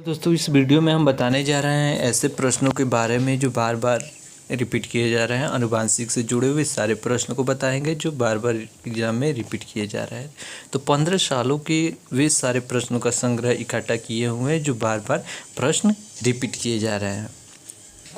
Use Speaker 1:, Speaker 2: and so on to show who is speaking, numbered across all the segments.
Speaker 1: दोस्तों इस वीडियो में हम बताने जा रहे हैं ऐसे प्रश्नों के बारे में जो बार बार रिपीट किए जा रहे हैं। अनुवांशिक से जुड़े हुए सारे प्रश्नों को बताएंगे जो बार बार एग्जाम में रिपीट किए जा रहे हैं। तो 15 सालों के वे सारे प्रश्नों का संग्रह इकट्ठा किए हुए हैं जो बार बार प्रश्न रिपीट किए जा रहे हैं।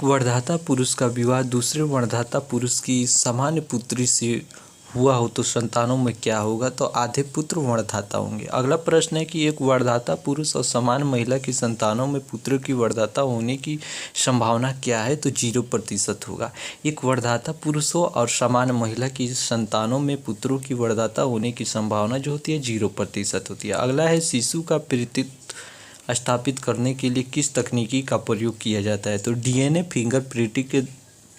Speaker 1: वर्णदाता पुरुष का विवाह दूसरे वर्णदाता पुरुष की सामान्य पुत्री से हुआ हो तो संतानों में क्या होगा? तो आधे पुत्र वर्णदाता होंगे। अगला प्रश्न है कि एक वर्णदाता पुरुष और समान महिला की संतानों में पुत्र की वर्णदाता होने की संभावना क्या है? तो 0% होगा। एक वर्णदाता पुरुष हो और समान महिला की संतानों में पुत्रों की वर्णदाता होने की संभावना जो होती है 0% होती है। अगला है शिशु का पितृत्व स्थापित करने के लिए किस तकनीकी का प्रयोग किया जाता है? तो डीएनए फिंगर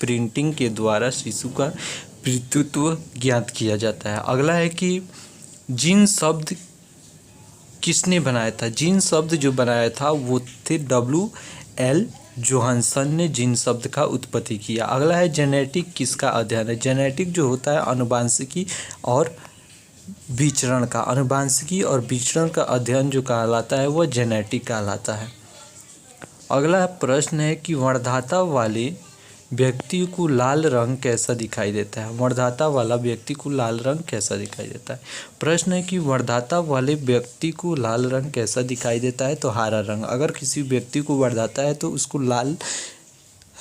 Speaker 1: प्रिंटिंग के द्वारा शिशु का पितृत्व ज्ञात किया जाता है। अगला है कि जीन शब्द किसने बनाया था? जीन शब्द जो बनाया था वो थे WL जोहानसन ने जीन शब्द का उत्पत्ति किया। अगला है जेनेटिक किसका अध्ययन है? जेनेटिक जो होता है अनुवांशिकी और विचरण का, अनुवांशिकी और विचरण का अध्ययन जो कहलाता है वह जेनेटिक कहलाता है। अगला प्रश्न है कि वर्णदाता वाले व्यक्ति को लाल रंग कैसा दिखाई देता है? वर्णदाता वाला व्यक्ति को लाल रंग कैसा दिखाई देता है? प्रश्न है कि वर्णदाता वाले व्यक्ति को लाल रंग कैसा दिखाई देता है? तो हरा रंग। अगर किसी व्यक्ति को वर्णदाता है तो उसको लाल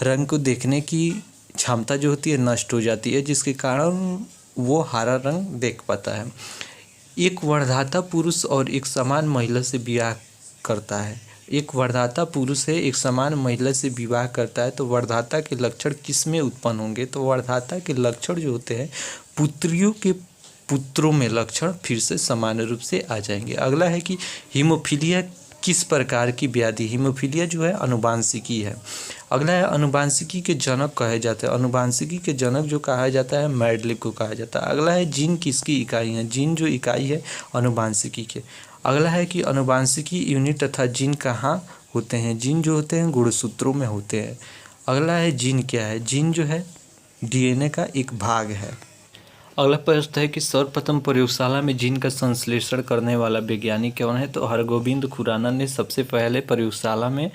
Speaker 1: रंग को देखने की क्षमता जो होती है नष्ट हो जाती है, जिसके कारण वो हरा रंग देख पाता है। एक वर्णदाता पुरुष और एक समान महिला से विवाह करता है। एक वर्णदाता पुरुष है, एक समान महिला से विवाह करता है तो वर्णदाता के लक्षण किस में उत्पन्न होंगे? तो वर्णदाता के लक्षण जो होते हैं पुत्रियों के पुत्रों में लक्षण फिर से समान रूप से आ जाएंगे। अगला है कि हीमोफीलिया किस प्रकार की व्याधि? हीमोफीलिया जो है अनुवांशिकी है। अगला है अनुवांशिकी के जनक कहे जाते हैं। अनुवांशिकी के जनक जो कहा जाता है मेंडल को कहा जाता है। अगला है जीन किसकी इकाई है? जीन जो इकाई है अनुवांशिकी के। अगला है कि अनुवांशिकी यूनिट तथा जीन कहाँ होते हैं? जीन जो होते हैं गुणसूत्रों में होते हैं। अगला है जीन क्या है? जीन जो है डीएनए का एक भाग है। अगला प्रश्न है कि सर्वप्रथम प्रयोगशाला में जीन का संश्लेषण करने वाला वैज्ञानिक कौन है? तो हरगोविंद खुराना ने सबसे पहले प्रयोगशाला में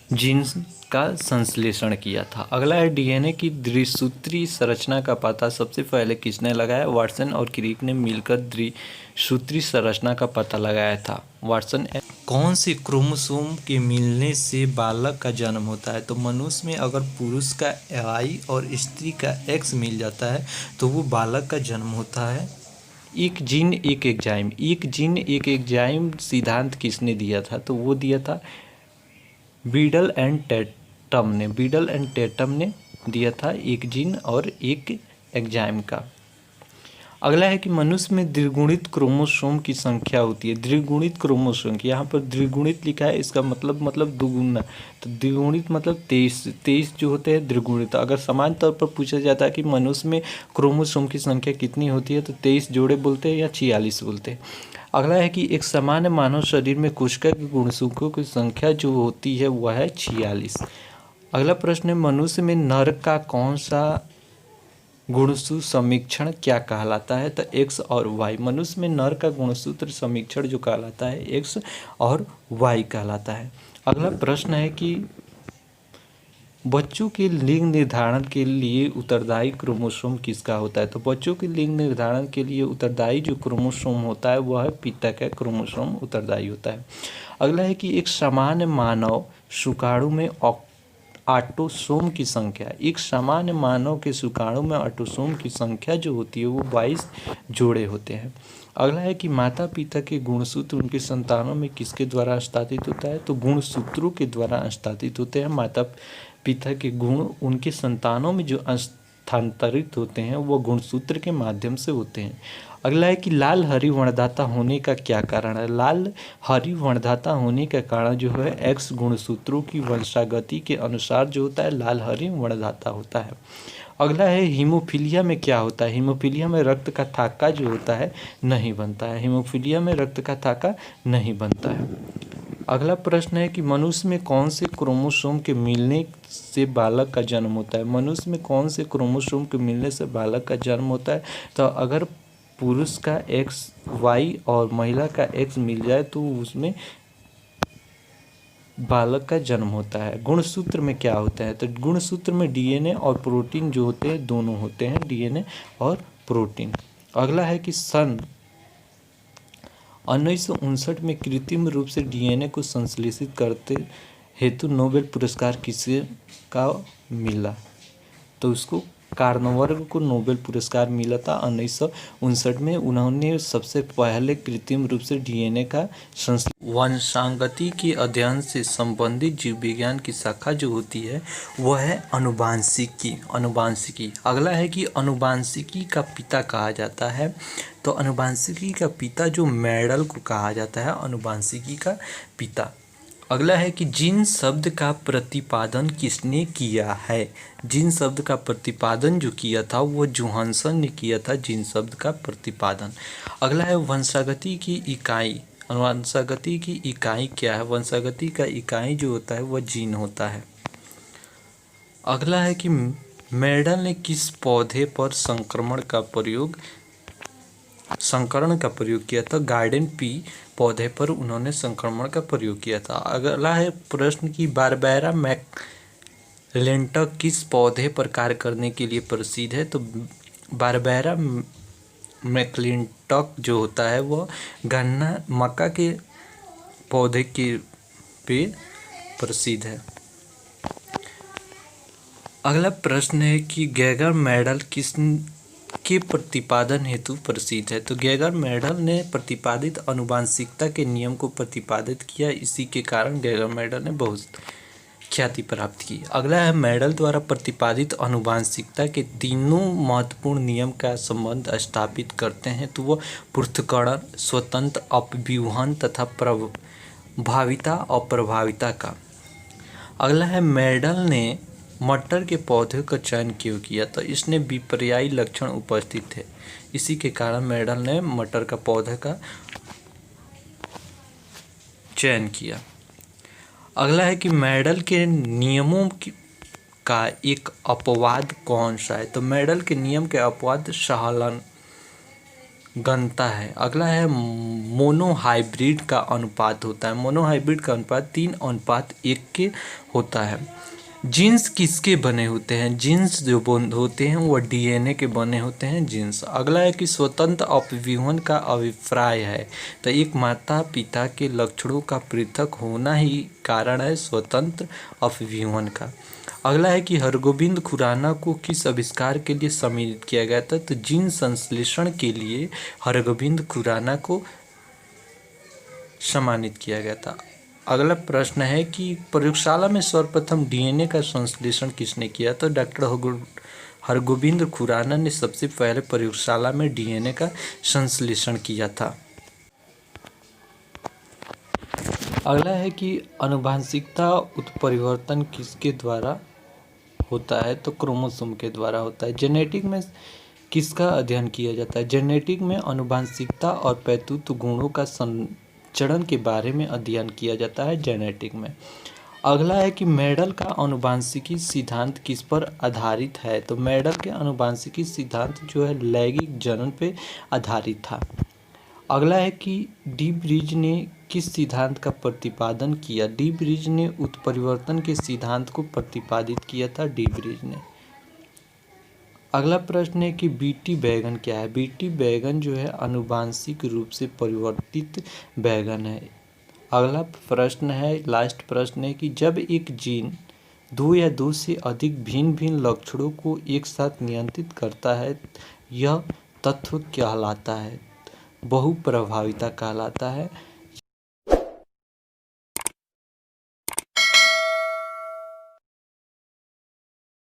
Speaker 1: जीन का संश्लेषण किया था। अगला है डीएनए की द्विसूत्री संरचना का पता सबसे पहले किसने लगाया? वाटसन और क्रिक ने मिलकर द्विसूत्री संरचना का पता लगाया था। वाटसन। कौन से क्रोमोसोम के मिलने से बालक का जन्म होता है? तो मनुष्य में अगर पुरुष का Y और स्त्री का X मिल जाता है तो वो बालक का जन्म होता है। एक जीन एक एंजाइम, एक जीन एक एंजाइम सिद्धांत किसने दिया था? तो वो दिया था बीडल एंड टेटम ने। बीडल एंड टेटम ने दिया था एक जीन और एक एंजाइम का। अगला है कि मनुष्य में द्विगुणित क्रोमोसोम की संख्या होती है। द्विगुणित क्रोमोसोम की, यहाँ पर द्विगुणित लिखा है, इसका मतलब दुगुना, तो द्विगुणित मतलब 23 जो होते हैं द्विगुणित। अगर समान तौर पर पूछा जाता है कि मनुष्य में क्रोमोसोम की संख्या कितनी होती है तो 23 जोड़े बोलते हैं या 46 बोलते हैं। अगला है कि एक सामान्य मानव शरीर में कोशिका के गुणसूत्रों की संख्या जो होती है वह है 46। अगला प्रश्न है मनुष्य में नर का कौन सा गुणसूत्र समीक्षण क्या कहलाता है? तो X और Y। मनुष्य में नर का गुणसूत्र समीक्षण जो कहलाता है X और Y कहलाता है। अगला प्रश्न है कि बच्चों के लिंग निर्धारण के लिए उत्तरदायी क्रोमोसोम किसका होता है? तो बच्चों के लिंग निर्धारण के लिए उत्तरदायी जो क्रोमोसोम होता है वह पिता का क्रोमोसोम उत्तरदायी होता है। अगला है कि एक सामान्य मानव शुक्राणु में ऑटोसोम की संख्या, एक सामान्य मानव के शुक्राणु में ऑटोसोम की संख्या जो होती है वो 22 जोड़े होते हैं। अगला है कि माता पिता के गुणसूत्र उनके संतानों में किसके द्वारा हस्तांतरित होता है? तो गुणसूत्रों के द्वारा हस्तांतरित होते हैं। माता पिता के गुण उनके संतानों में जो हस्तांतरित होते हैं वो गुणसूत्र के माध्यम से होते हैं। अगला है कि लाल हरी वर्णदाता होने का क्या कारण है? लाल हरी वर्णदाता होने का कारण जो है X गुणसूत्रों की वंशागति के अनुसार जो होता है लाल हरी वर्णदाता होता है। अगला है हीमोफीलिया में क्या होता है? हीमोफीलिया में रक्त का थाका जो होता है नहीं बनता है। हीमोफीलिया में रक्त का थाका नहीं बनता है। अगला प्रश्न है कि मनुष्य में कौन से क्रोमोसोम के मिलने से बालक का जन्म होता है? मनुष्य में कौन से क्रोमोसोम के मिलने से बालक का जन्म होता है? तो अगर पुरुष का X Y और महिला का X मिल जाए तो उसमें बालक का जन्म होता है। गुणसूत्र में क्या होता है? तो गुणसूत्र में डीएनए और प्रोटीन जो होते हैं दोनों होते हैं, डीएनए और प्रोटीन। अगला है कि सन 1959 में कृत्रिम रूप से डीएनए को संश्लेषित करते हेतु नोबेल पुरस्कार किसे का मिला? तो उसको कार्नवर्ग को नोबेल पुरस्कार मिला था 1959 में। उन्होंने सबसे पहले कृत्रिम रूप से डीएनए का वंशांगति के अध्ययन से संबंधित जीव विज्ञान की शाखा जो होती है वह है अनुवांशिकी। अगला है कि अनुवांशिकी का पिता कहा जाता है। तो अनुवांशिकी का पिता जो मेंडल को कहा जाता है अनुवांशिकी का पिता। अगला है कि जीन शब्द का प्रतिपादन किसने किया है? जीन शब्द का प्रतिपादन जो किया था वो जोहानसन ने किया था, जीन शब्द का प्रतिपादन। अगला है वंशागति की इकाई। वंशागति की इकाई क्या है? वंशागति का इकाई जो होता है वह जीन होता है। अगला है कि मेंडल ने किस पौधे पर संकरण का प्रयोग किया था? गार्डन पी पौधे पर उन्होंने संक्रमण का प्रयोग किया था। अगला है प्रश्न की बारबेरा मैक्लिंटॉक किस पौधे पर कार्य करने के लिए प्रसिद्ध है? तो बारबेरा मैक्लिंटॉक जो होता है वह गन्ना मक्का के पौधे के पे प्रसिद्ध है। अगला प्रश्न है कि गैगर मेंडल किस के प्रतिपादन हेतु प्रसिद्ध है? तो गैगर मेंडल ने प्रतिपादित आनुवंशिकता के नियम को प्रतिपादित किया, इसी के कारण गैगर मेंडल ने बहुत ख्याति प्राप्त की। अगला है मेंडल द्वारा प्रतिपादित आनुवंशिकता के तीनों महत्वपूर्ण नियम का संबंध स्थापित करते हैं। तो वो पृथक्करण, स्वतंत्र अपव्यूहन तथा प्रभाविता और प्रभाविता का। अगला है मेंडल ने मटर के पौधे का चयन क्यों किया? तो इसने विपर्यायी लक्षण उपस्थित थे, इसी के कारण मेंडल ने मटर का पौधे का चयन किया। अगला है कि मेंडल के नियमों का एक अपवाद कौन सा है? तो मेंडल के नियम के अपवाद संलग्नता है। अगला है मोनोहाइब्रिड का अनुपात होता है। मोनोहाइब्रिड का अनुपात 3:1 के होता है। जीन्स किसके बने होते हैं? जीन्स जो होते हैं वो डीएनए के बने होते हैं जीन्स। अगला है कि स्वतंत्र अपव्यूहन का अभिप्राय है। तो एक माता पिता के लक्षणों का पृथक होना ही कारण है स्वतंत्र अपव्यूहन का। अगला है कि हरगोबिंद खुराना को किस आविष्कार के लिए सम्मानित किया गया था? तो जीन संश्लेषण के लिए हरगोबिंद खुराना को सम्मानित किया गया था। अगला प्रश्न है कि प्रयोगशाला में सर्वप्रथम डीएनए का संश्लेषण किसने किया? तो डॉक्टर हरगोबिंद खुराना ने सबसे पहले प्रयोगशाला में डीएनए का संश्लेषण किया था। अगला है कि आनुवंशिकता उत्परिवर्तन किसके द्वारा होता है? तो क्रोमोसोम के द्वारा होता है। जेनेटिक में किसका अध्ययन किया जाता है? जेनेटिक में आनुवंशिकता और पैतृत्व गुणों का चरण के बारे में अध्ययन किया जाता है जेनेटिक में। अगला है कि मेंडल का आनुवंशिकी सिद्धांत किस पर आधारित है? तो मेंडल के आनुवंशिकी सिद्धांत जो है लैंगिक जनन पे आधारित था। अगला है कि डी ब्रीज ने किस सिद्धांत का प्रतिपादन किया? डी ब्रीज ने उत्परिवर्तन के सिद्धांत को प्रतिपादित किया था, डी ब्रीज ने। अगला प्रश्न है कि बीटी बैगन क्या है? बीटी बैगन जो है आनुवंशिक रूप से परिवर्तित बैगन है। अगला प्रश्न है, लास्ट प्रश्न है कि जब एक जीन 2 या 2 से अधिक भिन्न भिन्न लक्षणों को एक साथ नियंत्रित करता है यह तत्व कहलाता है? बहुप्रभाविता कहलाता है।